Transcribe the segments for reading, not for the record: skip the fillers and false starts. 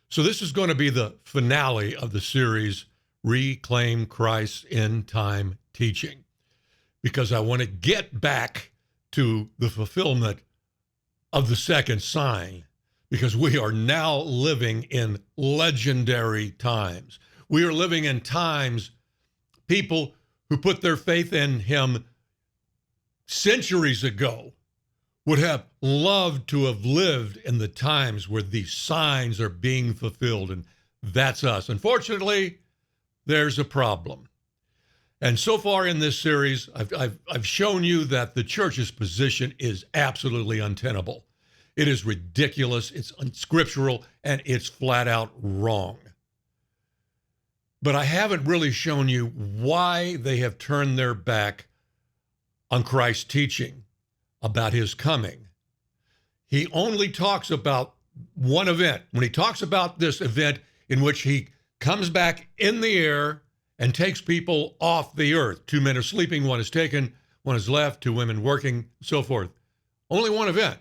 So this is going to be the finale of the series, Reclaim Christ's End Time Teaching, because I want to get back to the fulfillment of the second sign, because we are now living in legendary times. We are living in times, people who put their faith in him centuries ago would have loved to have lived in the times where these signs are being fulfilled, and that's us. Unfortunately, there's a problem. And so far in this series, I've shown you that the church's position is absolutely untenable. It is ridiculous, it's unscriptural, and it's flat out wrong. But I haven't really shown you why they have turned their back on Christ's teaching about his coming. He only talks about one event. When he talks about this event in which he comes back in the air and takes people off the earth. 2 men are sleeping, one is taken, one is left, 2 women working, so forth. Only one event.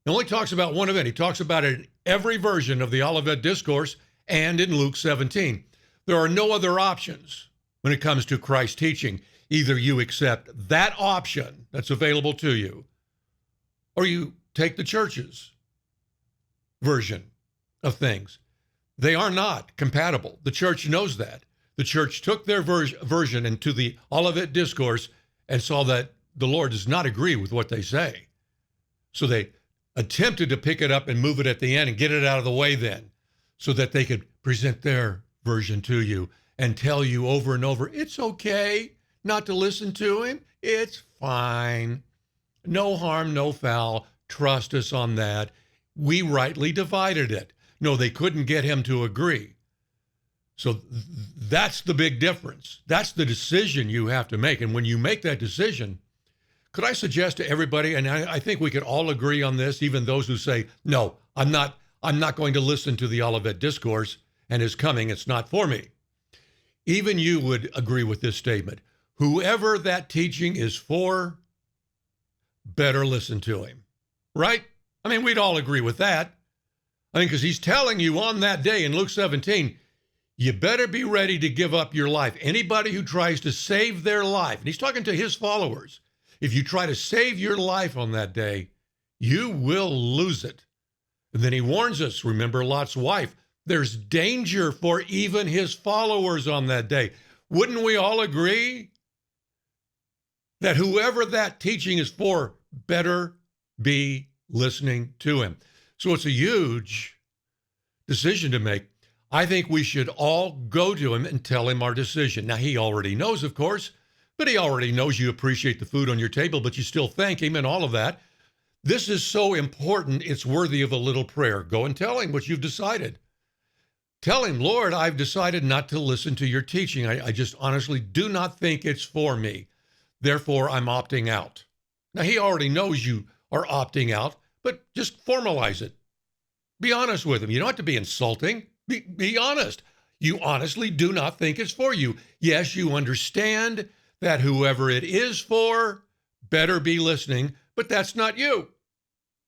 He only talks about one event. He talks about it in every version of the Olivet Discourse and in Luke 17. There are no other options when it comes to Christ's teaching. Either you accept that option that's available to you, or you take the church's version of things. They are not compatible. The church knows that. The church took their version into the Olivet Discourse and saw that the Lord does not agree with what they say. So they attempted to pick it up and move it at the end and get it out of the way then, so that they could present their version to you and tell you over and over, it's okay not to listen to him. It's fine. No harm, no foul. Trust us on that. We rightly divided it. No, they couldn't get him to agree. So that's the big difference. That's the decision you have to make. And when you make that decision, could I suggest to everybody, and I think we could all agree on this, even those who say, no, I'm not going to listen to the Olivet Discourse and his coming, it's not for me. Even you would agree with this statement. Whoever that teaching is for, better listen to him, right? I mean, we'd all agree with that. I mean, because he's telling you on that day in Luke 17, you better be ready to give up your life. Anybody who tries to save their life, and he's talking to his followers, if you try to save your life on that day, you will lose it. And then he warns us, remember Lot's wife, there's danger for even his followers on that day. Wouldn't we all agree that whoever that teaching is for better be listening to him? So it's a huge decision to make. I think we should all go to him and tell him our decision. Now, he already knows, of course, but he already knows you appreciate the food on your table, but you still thank him and all of that. This is so important, it's worthy of a little prayer. Go and tell him what you've decided. Tell him, Lord, I've decided not to listen to your teaching. I just honestly do not think it's for me. Therefore, I'm opting out. Now, he already knows you are opting out, but just formalize it. Be honest with him. You don't have to be insulting. Be honest. You honestly do not think it's for you. Yes, you understand that whoever it is for better be listening, but that's not you.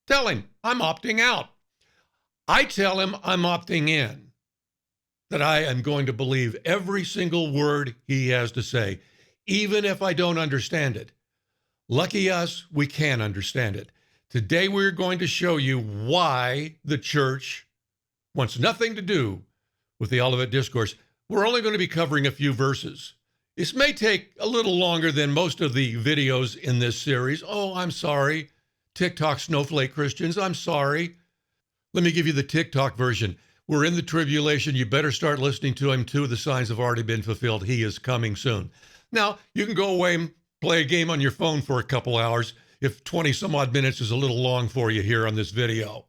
Tell him, I'm opting out. I tell him I'm opting in, that I am going to believe every single word he has to say, even if I don't understand it. Lucky us, we can understand it. Today we're going to show you why the church wants nothing to do with the Olivet Discourse. We're only going to be covering a few verses. This may take a little longer than most of the videos in this series. Oh, I'm sorry. TikTok snowflake Christians, I'm sorry. Let me give you the TikTok version. We're in the tribulation. You better start listening to him too. The signs have already been fulfilled. He is coming soon. Now, you can go away and play a game on your phone for a couple hours if 20 some odd minutes is a little long for you here on this video.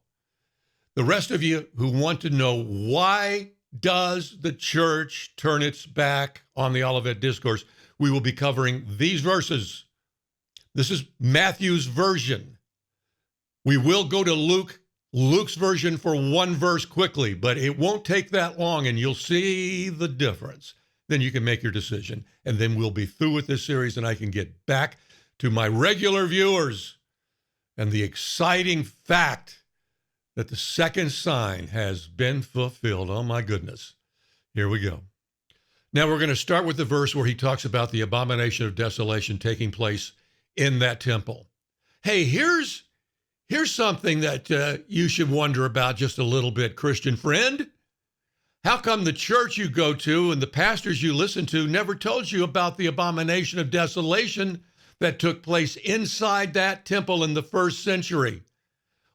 The rest of you who want to know why does the church turn its back on the Olivet Discourse, we will be covering these verses. This is Matthew's version. We will go to Luke's version for one verse quickly, but it won't take that long and you'll see the difference. Then you can make your decision, and then we'll be through with this series and I can get back to my regular viewers and the exciting fact that the second sign has been fulfilled. Oh my goodness. Here we go. Now we're going to start with the verse where he talks about the abomination of desolation taking place in that temple. Hey, here's something that you should wonder about just a little bit, Christian friend. How come the church you go to and the pastors you listen to never told you about the abomination of desolation that took place inside that temple in the first century?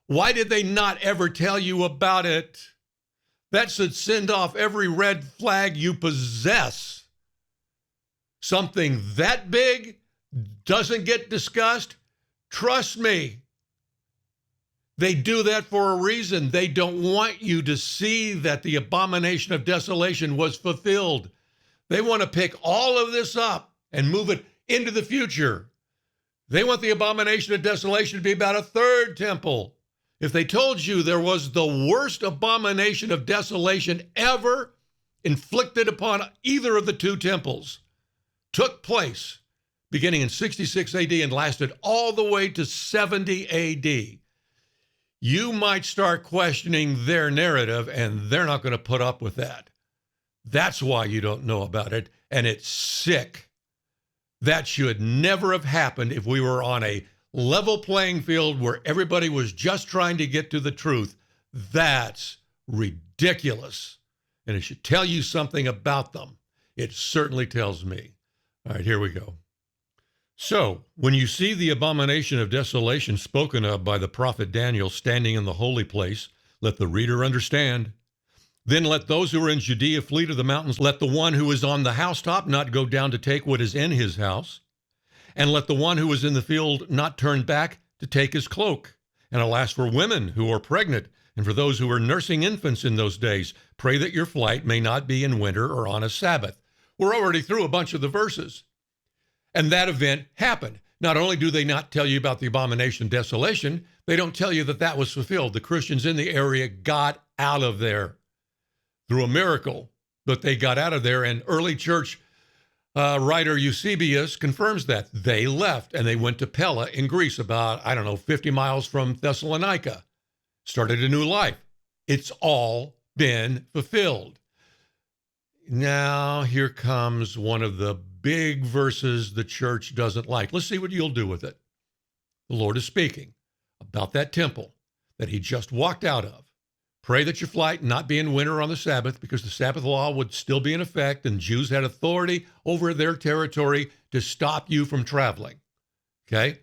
Why did they not ever tell you about it? That should send off every red flag you possess. Something that big doesn't get discussed? Trust me. They do that for a reason. They don't want you to see that the abomination of desolation was fulfilled. They want to pick all of this up and move it into the future. They want the abomination of desolation to be about a third temple. If they told you there was the worst abomination of desolation ever inflicted upon either of the two temples, took place beginning in 66 AD and lasted all the way to 70 AD, you might start questioning their narrative, and they're not going to put up with that. That's why you don't know about it, and it's sick. That should never have happened if we were on a level playing field where everybody was just trying to get to the truth. That's ridiculous, and it should tell you something about them. It certainly tells me. All right, here we go. So, when you see the abomination of desolation spoken of by the prophet Daniel standing in the holy place, let the reader understand. Then let those who are in Judea flee to the mountains. Let the one who is on the housetop not go down to take what is in his house. And let the one who is in the field not turn back to take his cloak. And alas for women who are pregnant, and for those who are nursing infants in those days, pray that your flight may not be in winter or on a Sabbath. We're already through a bunch of the verses. And that event happened. Not only do they not tell you about the abomination of desolation, they don't tell you that that was fulfilled. The Christians in the area got out of there through a miracle, but they got out of there. And early church writer Eusebius confirms that. They left and they went to Pella in Greece, about, 50 miles from Thessalonica, started a new life. It's all been fulfilled. Now, here comes one of the big verses the church doesn't like. Let's see what you'll do with it. The Lord is speaking about that temple that he just walked out of. Pray that your flight not be in winter on the Sabbath, because the Sabbath law would still be in effect, and Jews had authority over their territory to stop you from traveling. Okay?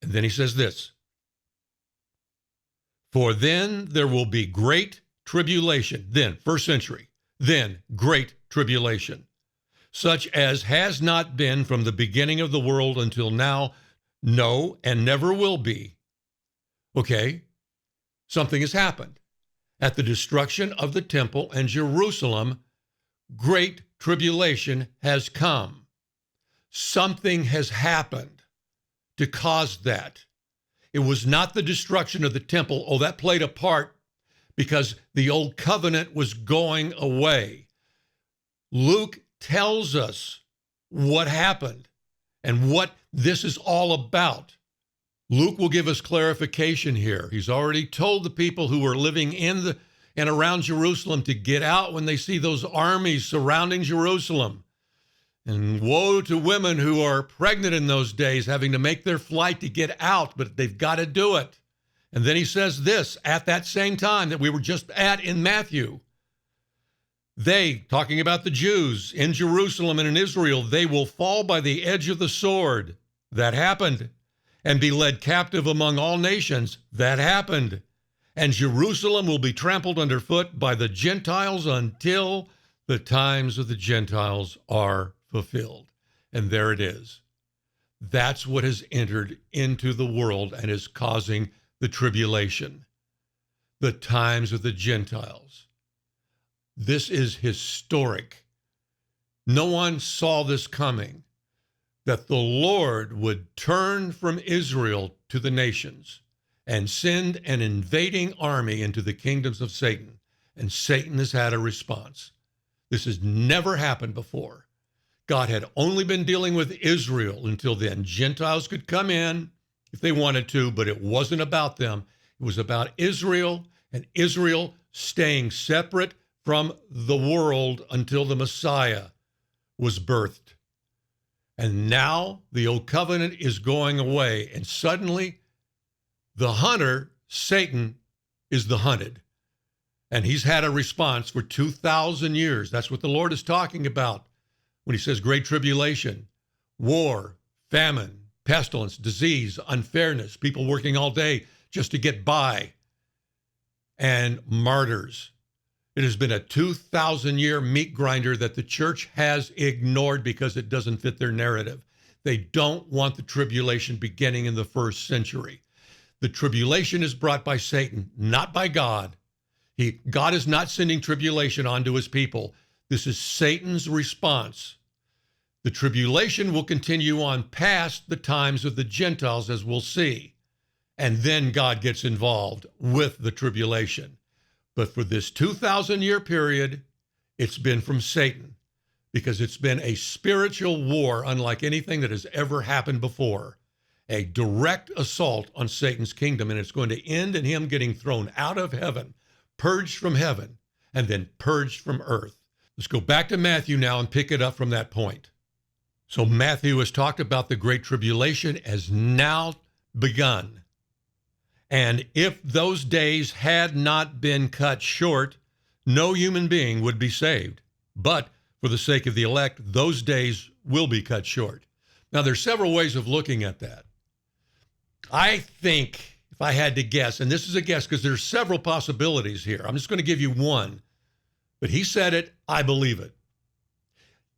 And then he says this. For then there will be great tribulation. Then, first century. Then, great tribulation, such as has not been from the beginning of the world until now, no, and never will be. Okay, something has happened. At the destruction of the temple and Jerusalem, great tribulation has come. Something has happened to cause that. It was not the destruction of the temple. Oh, that played a part because the old covenant was going away. Luke tells us what happened and what this is all about. Luke will give us clarification here. He's already told the people who were living in and around Jerusalem to get out when they see those armies surrounding Jerusalem. And woe to women who are pregnant in those days, having to make their flight to get out, but they've got to do it. And then he says this at that same time that we were just at in Matthew. They, talking about the Jews in Jerusalem and in Israel, they will fall by the edge of the sword. That happened. And be led captive among all nations. That happened. And Jerusalem will be trampled underfoot by the Gentiles until the times of the Gentiles are fulfilled. And there it is. That's what has entered into the world and is causing the tribulation. The times of the Gentiles. This is historic. No one saw this coming, that the Lord would turn from Israel to the nations and send an invading army into the kingdoms of Satan. And Satan has had a response. This has never happened before. God had only been dealing with Israel until then. Gentiles could come in if they wanted to, but it wasn't about them. It was about Israel and Israel staying separate from the world until the Messiah was birthed. And now the old covenant is going away, and suddenly the hunter, Satan, is the hunted. And he's had a response for 2,000 years. That's what the Lord is talking about when he says great tribulation, war, famine, pestilence, disease, unfairness, people working all day just to get by, and martyrs. It has been a 2,000-year meat grinder that the church has ignored because it doesn't fit their narrative. They don't want the tribulation beginning in the first century. The tribulation is brought by Satan, not by God. God is not sending tribulation onto his people. This is Satan's response. The tribulation will continue on past the times of the Gentiles, as we'll see. And then God gets involved with the tribulation. But for this 2,000-year period, it's been from Satan, because it's been a spiritual war unlike anything that has ever happened before. A direct assault on Satan's kingdom, and it's going to end in him getting thrown out of heaven, purged from heaven, and then purged from earth. Let's go back to Matthew now and pick it up from that point. So Matthew has talked about the Great Tribulation as now begun. And if those days had not been cut short, no human being would be saved. But for the sake of the elect, those days will be cut short. Now, there's several ways of looking at that. I think, if I had to guess, and this is a guess because there's several possibilities here. I'm just going to give you one. But he said it, I believe it.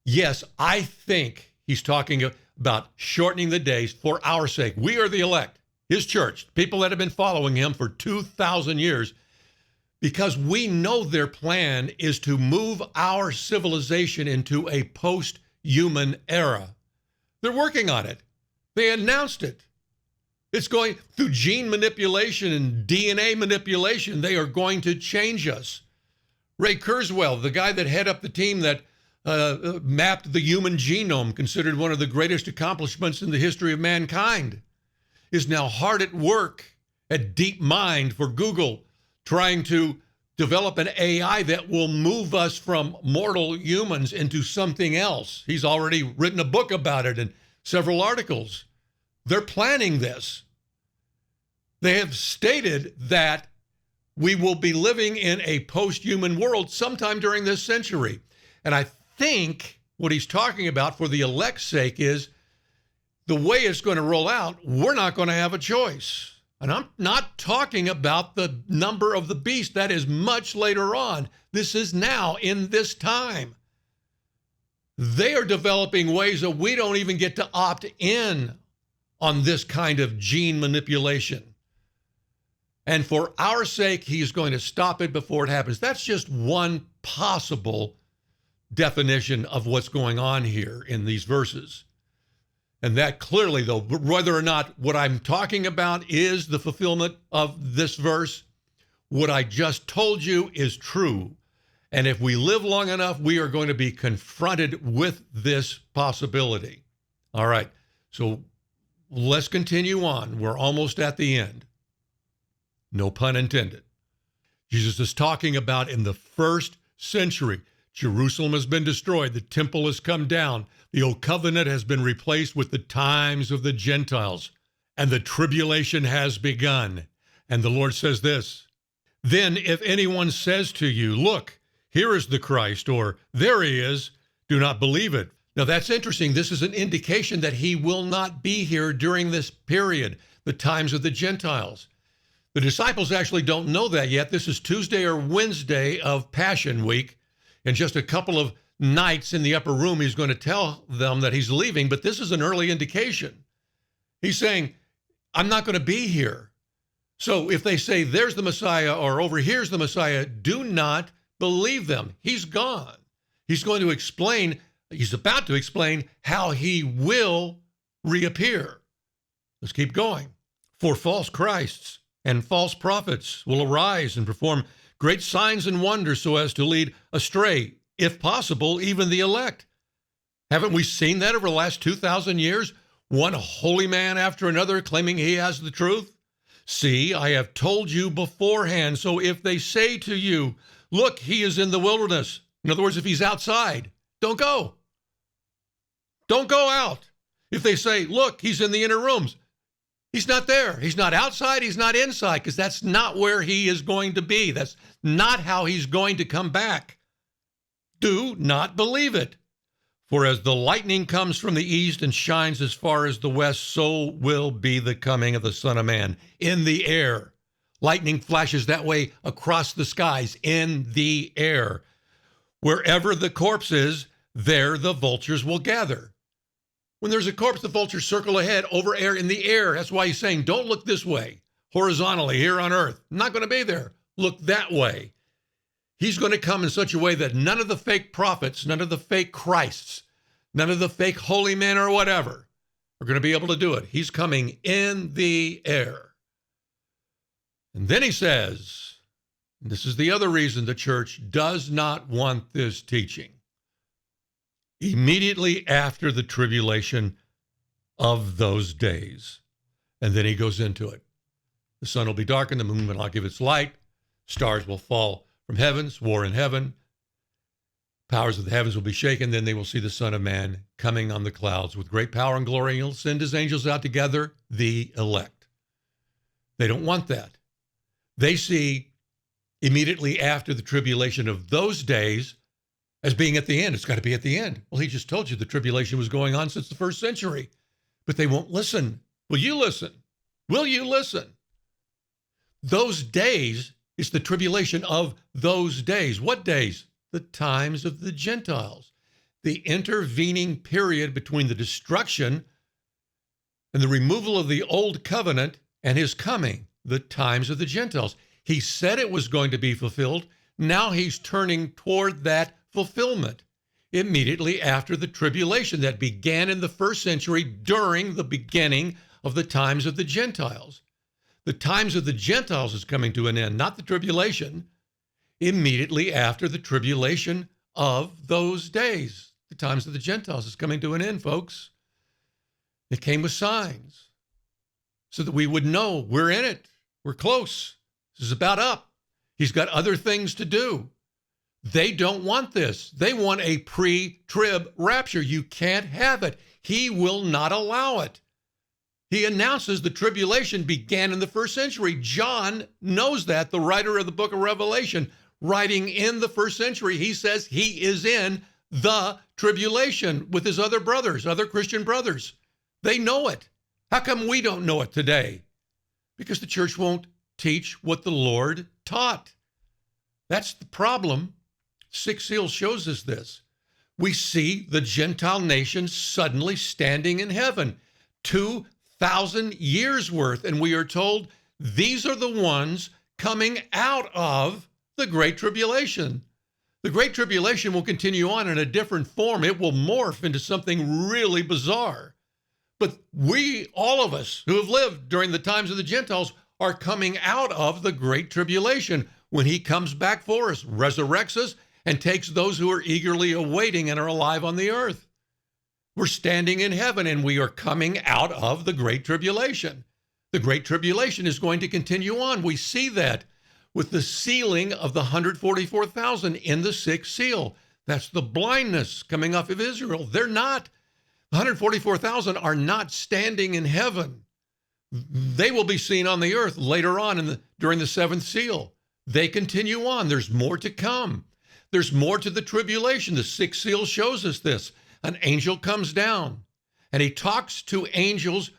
Yes, I think he's talking about shortening the days for our sake. We are the elect, his church, people that have been following him for 2,000 years, because we know their plan is to move our civilization into a post-human era. They're working on it. They announced it. It's going through gene manipulation and DNA manipulation. They are going to change us. Ray Kurzweil, the guy that head up the team that mapped the human genome, considered one of the greatest accomplishments in the history of mankind, is now hard at work at DeepMind for Google, trying to develop an AI that will move us from mortal humans into something else. He's already written a book about it and several articles. They're planning this. They have stated that we will be living in a post-human world sometime during this century. And I think what he's talking about for the elect's sake is the way it's going to roll out, we're not going to have a choice. And I'm not talking about the number of the beast. That is much later on. This is now in this time. They are developing ways that we don't even get to opt in on this kind of gene manipulation. And for our sake, he's going to stop it before it happens. That's just one possible definition of what's going on here in these verses. And that clearly, though, whether or not what I'm talking about is the fulfillment of this verse, what I just told you is true. And if we live long enough, we are going to be confronted with this possibility. All right, so let's continue on. We're almost at the end. No pun intended. Jesus is talking about in the first century, Jerusalem has been destroyed. The temple has come down. The old covenant has been replaced with the times of the Gentiles, and the tribulation has begun. And the Lord says this, then if anyone says to you, look, here is the Christ, or there he is, do not believe it. Now that's interesting. This is an indication that he will not be here during this period, the times of the Gentiles. The disciples actually don't know that yet. This is Tuesday or Wednesday of Passion Week. In just a couple of nights in the upper room, he's going to tell them that he's leaving, but this is an early indication. He's saying, I'm not going to be here. So if they say there's the Messiah or over here's the Messiah, do not believe them. He's gone. He's going to explain, he's about to explain how he will reappear. Let's keep going. For false Christs and false prophets will arise and perform great signs and wonders so as to lead astray, if possible, even the elect. Haven't we seen that over the last 2,000 years? One holy man after another claiming he has the truth. See, I have told you beforehand. So if they say to you, look, he is in the wilderness. In other words, if he's outside, don't go. Don't go out. If they say, look, he's in the inner rooms, he's not there. He's not outside. He's not inside, because that's not where he is going to be. That's not how he's going to come back. Do not believe it. For as the lightning comes from the east and shines as far as the west, so will be the coming of the Son of Man in the air. Lightning flashes that way across the skies, in the air. Wherever the corpse is, there the vultures will gather. When there's a corpse, the vultures circle ahead over air in the air. That's why he's saying, don't look this way, horizontally here on earth. I'm not going to be there. Look that way. He's going to come in such a way that none of the fake prophets, none of the fake Christs, none of the fake holy men or whatever are going to be able to do it. He's coming in the air. And then he says, and this is the other reason the church does not want this teaching. Immediately after the tribulation of those days. And then he goes into it. The sun will be darkened, the moon will not give its light, stars will fall from heavens, war in heaven, powers of the heavens will be shaken, then they will see the Son of Man coming on the clouds with great power and glory. He'll send his angels out to gather the elect. They don't want that. They see immediately after the tribulation of those days as being at the end. It's got to be at the end. Well, he just told you the tribulation was going on since the first century, but they won't listen. Will you listen? Will you listen? Those days is the tribulation of those days. What days? The times of the Gentiles. The intervening period between the destruction and the removal of the old covenant and his coming. The times of the Gentiles. He said it was going to be fulfilled. Now he's turning toward that fulfillment immediately after the tribulation that began in the first century during the beginning of the times of the Gentiles. The times of the Gentiles is coming to an end, not the tribulation. Immediately after the tribulation of those days, the times of the Gentiles is coming to an end, folks. It came with signs so that we would know we're in it. We're close. This is about up. He's got other things to do. They don't want this. They want a pre-trib rapture. You can't have it. He will not allow it. He announces the tribulation began in the first century. John knows that, the writer of the book of Revelation, writing in the first century. He says he is in the tribulation with his other brothers, other Christian brothers. They know it. How come we don't know it today? Because the church won't teach what the Lord taught. That's the problem. Sixth seal shows us this. We see the Gentile nations suddenly standing in heaven, 2,000 years worth, and we are told these are the ones coming out of the Great Tribulation. The Great Tribulation will continue on in a different form. It will morph into something really bizarre. But we, all of us who have lived during the times of the Gentiles, are coming out of the Great Tribulation when he comes back for us, resurrects us, and takes those who are eagerly awaiting and are alive on the earth. We're standing in heaven and we are coming out of the Great Tribulation. The Great Tribulation is going to continue on. We see that with the sealing of the 144,000 in the sixth seal. That's the blindness coming off of Israel. They're not. The 144,000 are not standing in heaven. They will be seen on the earth later on during the seventh seal. They continue on. There's more to come. There's more to the tribulation. The sixth seal shows us this. An angel comes down and he talks to angels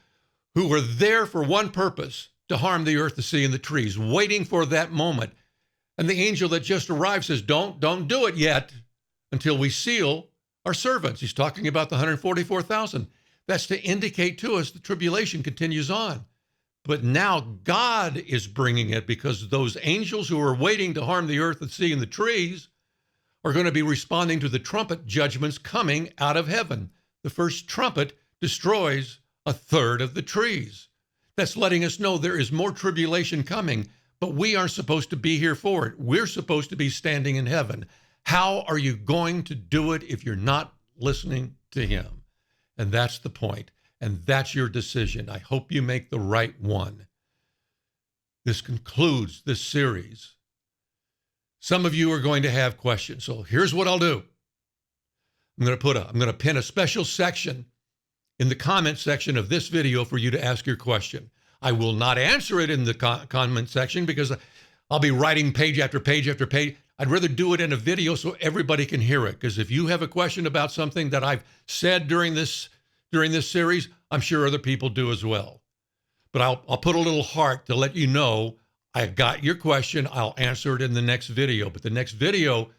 who were there for one purpose, to harm the earth, the sea, and the trees, waiting for that moment. And the angel that just arrived says, don't do it yet until we seal our servants. He's talking about the 144,000. That's to indicate to us the tribulation continues on. But now God is bringing it, because those angels who are waiting to harm the earth, the sea, and the trees are going to be responding to the trumpet judgments coming out of heaven. The first trumpet destroys a third of the trees. That's letting us know there is more tribulation coming, but we aren't supposed to be here for it. We're supposed to be standing in heaven. How are you going to do it if you're not listening to him? And that's the point. And that's your decision. I hope you make the right one. This concludes this series. Some of you are going to have questions. So here's what I'll do. I'm going to pin a special section in the comment section of this video for you to ask your question. I will not answer it in the comment section because I'll be writing page after page after page. I'd rather do it in a video so everybody can hear it. Because if you have a question about something that I've said during this series, I'm sure other people do as well. But I'll put a little heart to let you know I got your question. I'll answer it in the next video. But the next video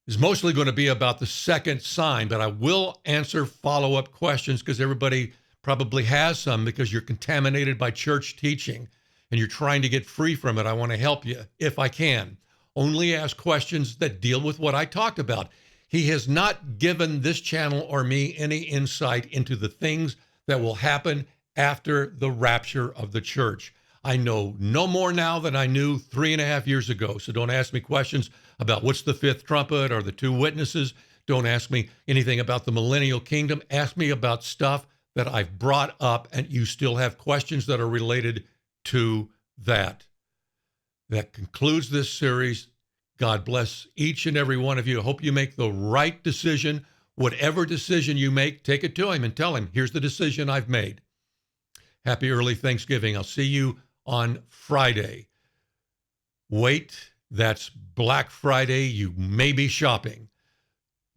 is mostly going to be about the second sign. But I will answer follow-up questions because everybody probably has some because you're contaminated by church teaching and you're trying to get free from it. I want to help you if I can. Only ask questions that deal with what I talked about. He has not given this channel or me any insight into the things that will happen after the rapture of the church. I know no more now than I knew 3.5 years ago. So don't ask me questions about what's the fifth trumpet or the two witnesses. Don't ask me anything about the millennial kingdom. Ask me about stuff that I've brought up and you still have questions that are related to that. That concludes this series. God bless each and every one of you. I hope you make the right decision. Whatever decision you make, take it to him and tell him, here's the decision I've made. Happy early Thanksgiving. I'll see you on Friday. Wait, that's Black Friday. You may be shopping.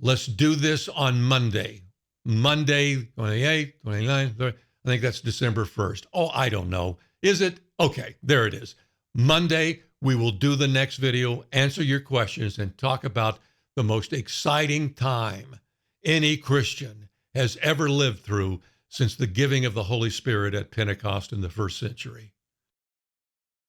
Let's do this on Monday. Monday, 28th, 29th, 30th. I think that's December 1st. Oh, I don't know. Is it? Okay, there it is. Monday, we will do the next video, answer your questions, and talk about the most exciting time any Christian has ever lived through since the giving of the Holy Spirit at Pentecost in the first century.